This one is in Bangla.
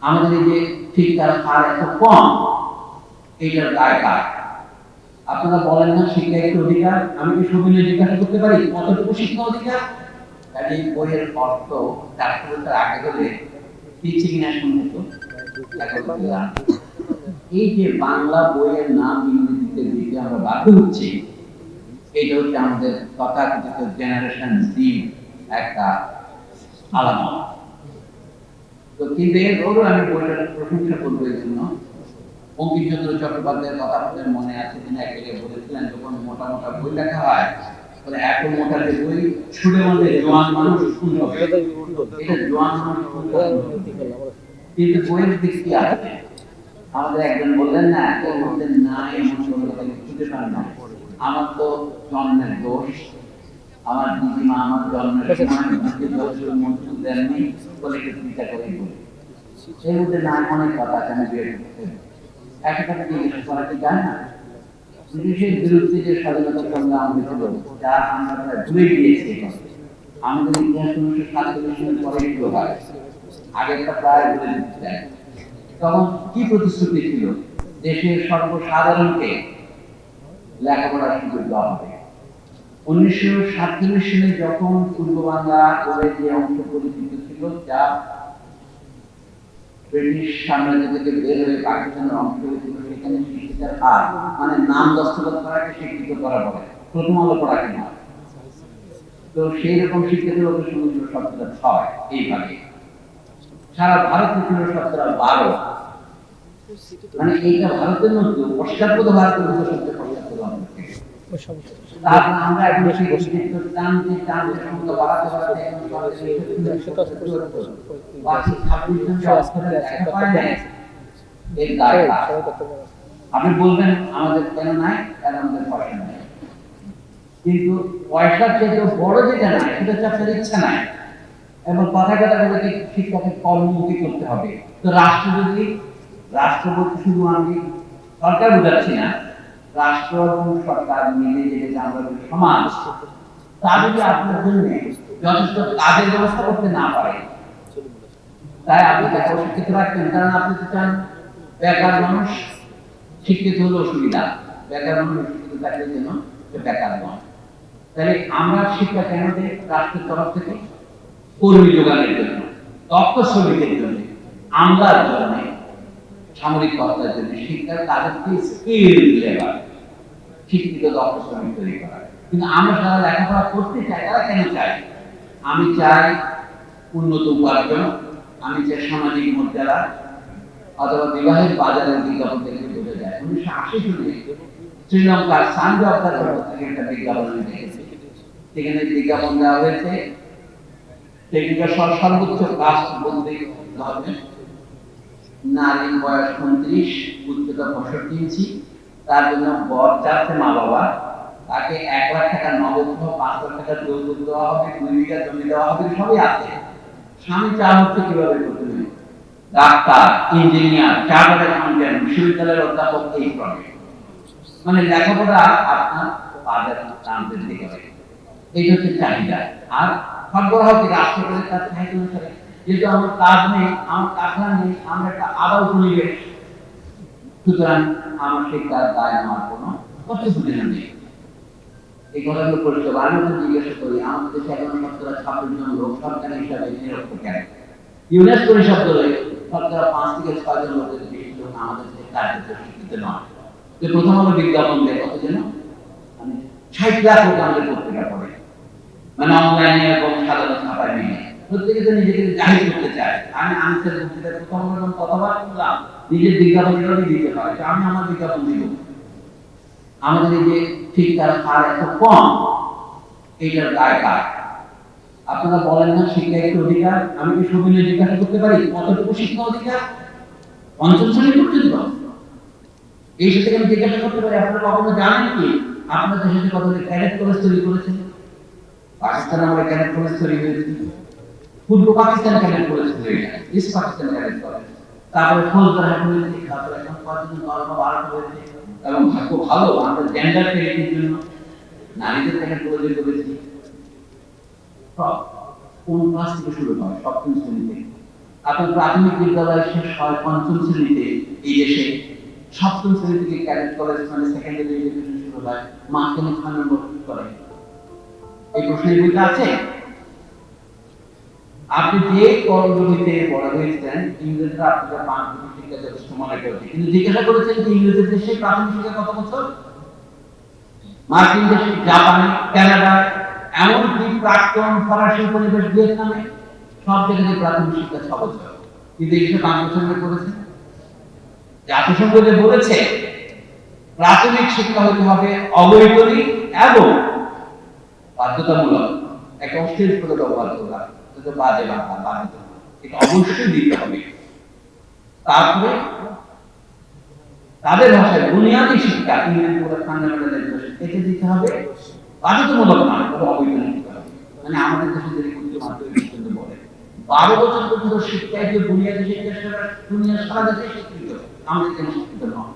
আমাদের এই যে শিক্ষার হার এত কম, এইটার দায় কার? আপনারা বলেন না শিক্ষা একটি অধিকার, আমি কি সবিনয় জিজ্ঞাসা করতে পারি কতটুকু শিক্ষা অধিকার? কাজে বইয়ের অর্থ 4 বছর আগে হলে দিচ্ছে কিনা শুনবো তো। এই যে বাংলা বইয়ের নাম ইংরেজিতে দিতে আমরা বাধ্য হচ্ছি, এটা হচ্ছে আমাদের তথাকথিত জেনারেশন জি একটা আলামত। তো কিন্তু এরপরও আমি বইটার প্রশংসা করবো এই জন্য, বঙ্কিমচন্দ্র চট্টোপাধ্যায়ের কথা আপনাদের মনে আছে, তিনি এক জায়গায় বলেছিলেন যখন মোটা মোটা বই লেখা হয়, বলে এত মোটা যে বই ছুড়ে মধ্যে জোয়ান মানুষ শুনতে হবে, এটা জোয়ান মানুষ শুনতে হবে। কিন্তু বইয়ের দিক কি আছে? আমাদের একজন বললেন না, এর মধ্যে নাই এমন কোনো কথা খুঁজে পান না। আমার তো জন্মের দোষ, আমার দিদিমা আমার জন্মের সময় মজুর দেননি বলে একটু চিন্তা করে বলি, এর মধ্যে নাই অনেক কথা আছে, আমি বের করতে একটা কথা জিজ্ঞেস করা কি যায় না? ব্রিটিশের বিরুদ্ধে যে স্বাধীনতা সংগ্রাম হয়েছিল, যা আমরা প্রায় ভুলে গিয়েছি, আমাদের ইতিহাস 1947 সালের পরে শুরু হয়, আগেরটা প্রায় ভুলে যেতে চাই। তখন কি প্রতিশ্রুতি ছিল? দেশের সর্বসাধারণকে লেখাপড়ার সুযোগ দেওয়া হবে। 1947 সালে যখন পূর্ব বাংলা বলে যে অংশ পরিচিত ছিল, যা ব্রিটিশ সাম্রাজ্য থেকে বের হয়ে পাকিস্তানের অংশ হয়েছিল, সেখানে শিক্ষিতার হার মানে নাম দস্তখত করাকে শিক্ষিত করা বলে, প্রথম আলো পড়া কিনা। তো সেই রকম শিক্ষিত লোকের সঙ্গে ছিল 6%, এইভাবে সারা ভারতে ছিল 12%। মানে এইটা ভারতের মধ্যে পশ্চাৎপদ ভারতের মধ্যে সবচেয়ে পশ্চাৎপদ আমরা এখন টান যে সংখ্যা বাড়াতে বাড়াতে আপনি বলবেন আমাদের কেন নাই, কেন আমাদের পয়সা নাই, কিন্তু পয়সার চেয়ে বড় যেটা নাই সেটা হচ্ছে আপনার ইচ্ছা নাই, এবং কথা কথা বলে শিক্ষাকে কর্মমুখী করতে হবে। তো রাষ্ট্র যদি, রাষ্ট্র বলতে শুধু আমি সরকার বোঝাচ্ছি না, রাষ্ট্র এবং সরকার মিলে যেটা আমরা সমাজ, তা যদি আপনার জন্য যথেষ্ট কাজের ব্যবস্থা করতে না পারে, তাই আপনি তাকে শিক্ষিত রাখবেন। কারণ আপনি তো চান বেকার মানুষ শিক্ষিত হলে অসুবিধা, বেকার মানুষ শিক্ষিত থাকলে যেন বেকার নয়। তাহলে আমরা শিক্ষা কেন দেই? রাষ্ট্রের তরফ থেকে কর্মী যোগানের জন্য, দক্ষ শ্রমিকের জন্য, আমলার জন্য, সামরিক কর্তার জন্য, শিক্ষার তাদেরকে স্কিল লেবার, শিক্ষিত দক্ষ শ্রমিক তৈরি করা। কিন্তু আমরা যারা লেখাপড়া করতে চাই, তারা কেন চাই? আমি চাই উন্নত উপার্জন, আমি চাই সামাজিক মর্যাদা, অথবা বিবাহের বাজারের বিজ্ঞাপন দেখে বোঝা যায়। 1980 সালে শ্রীলঙ্কার সানজাপ্তার থেকে একটা বিজ্ঞাপন আমি দেখেছি, সেখানে বিজ্ঞাপন দেওয়া হয়েছে সর্বোচ্চ কাস্ট বন্দী ধর্মে, নারীর বয়স 29, উচ্চতা 65 ইঞ্চি, তার জন্য বর চাচ্ছে মা বাবা, তাকে 1 লাখ টাকা নগদ, 5 লাখ টাকা যৌতুক দেওয়া হবে, 2 বিঘা জমি দেওয়া হবে, সবই আছে। স্বামী চা হচ্ছে কিভাবে করতে হবে, ডাক্তার, ইঞ্জিনিয়ার, চার্টার্ড অ্যাকাউন্ট্যান্ট, বিশ্ববিদ্যালয়ের অধ্যাপক, এই ক্রমে। মানে লেখাপড়া আপনার বাজার টানতে দিতে হবে, এই হচ্ছে চাহিদা। আর সরবরাহ কি রাষ্ট্র করে তার চাহিদা অনুসারে, যেহেতু আমার কাজ নেই, আমার কারখানা নেই, আমরা একটা আবাল পরিবেশ, সুতরাং আমার শিক্ষার দায় নেওয়ার কোনো কর্তব্য নেই। এই কথাগুলো পরিষ্কার। আমি তো জিজ্ঞাসা করি, আমাদের দেশে এখন 26 জন লোক সরকারি হিসাবে নিরক্ষর কেন? ইউনেস্কো হিসাব করে শতকরা 5 থেকে 6 জন লোকের বেশি লোক আমাদের দেশে কার্যত শিক্ষিত নয়। যে প্রথম আলো বিজ্ঞাপন দেয় কত যেন, মানে 60 লাখ লোক আমাদের পত্রিকা পড়ে, মানে অনলাইনে এবং সাধারণ ছাপায় মিলে প্রত্যেকে তো নিজেকে জাহির করতে চায়। আমি আনসার বক্তৃতায় প্রথম কথাবার বললাম, নিজের বিজ্ঞাপনটা দিতে হয়, আমি আমার বিজ্ঞাপন দিব। আমাদের এই যে শিক্ষার হার এত কম, এইটার দায় কার? আপনারা বলেন না শিক্ষা একটি অধিকার, আমি কি সবিনয় জিজ্ঞাসা করতে পারি কতটুকু শিক্ষা অধিকার? 5ম শ্রেণী পর্যন্ত এই সাথে আমি জিজ্ঞাসা করতে পারি, আপনারা কখনো জানেন কি আপনাদের দেশে কত ক্যাডেট কলেজ তৈরি করেছেন? পাকিস্তান আমরা ক্যাডেট কলেজ তৈরি করেছি, পূর্ব পাকিস্তান ক্যাডেট কলেজ তৈরি হয়েছে, ইস্ট পাকিস্তান ক্যাডেট কলেজ, তারপরে ফৌজদার হয়েছে, তারপরে এখন কতজন 12 হয়েছে। এবং ভাগ্য ভালো, আমরা জেন্ডার প্যারিটির জন্য নারীদের ক্যাডেট কলেজ করেছি। সব কোন ক্লাস থেকে শুরু হয়? 7ম শ্রেণী থেকে। আপনার প্রাথমিক বিদ্যালয় শেষ হয় পঞ্চম শ্রেণীতে এই দেশে, সপ্তম শ্রেণী থেকে ক্যাডেট কলেজ মানে সেকেন্ডারি এডুকেশন শুরু হয়, মাঝখানে 6 নম্বর করে। এই প্রশ্নের বইটা আছে। আপনি যে করজমিতে বড় হয়েছেন, ইংরেজরা আপনাকে প্রাথমিক শিক্ষা যথেষ্ট মনে করেছে, কিন্তু জিজ্ঞাসা করেছেন যে ইংরেজের দেশে প্রাথমিক শিক্ষা কত বছর? মার্কিন দেশে, জাপানে, কানাডায়, এমনকি প্রাক্তন ফরাসি উপনিবেশ ভিয়েতনামে সব জায়গায় প্রাথমিক শিক্ষা 6 বছর, কিন্তু এইসব 5 বছর করেছে। জাতিসংঘ যে বলেছে প্রাথমিক শিক্ষা হতে হবে অবৈতনিক এবং বাধ্যতামূলক, একটা অস্থির করে ব্যবহার করা, এটা বাজে বাংলা, বাধ্যতামূলক, এটা অবশ্যই দিতে হবে। তারপরে তাদের ভাষায় বুনিয়াদী শিক্ষা, ইংরেজি বলে ফান্ডামেন্টাল এডুকেশন, এটা দিতে হবে, বাধ্যতামূলক না, তবে অবৈতনিক দিতে হবে। মানে আমাদের দেশে যে উচ্চ মাধ্যমিক পর্যন্ত বলে 12 বছর পর্যন্ত শিক্ষা, যে বুনিয়াদী শিক্ষা, সেটা দুনিয়ার সারা দেশে শিক্ষিত, আমাদের দেশে শিক্ষিত নয়।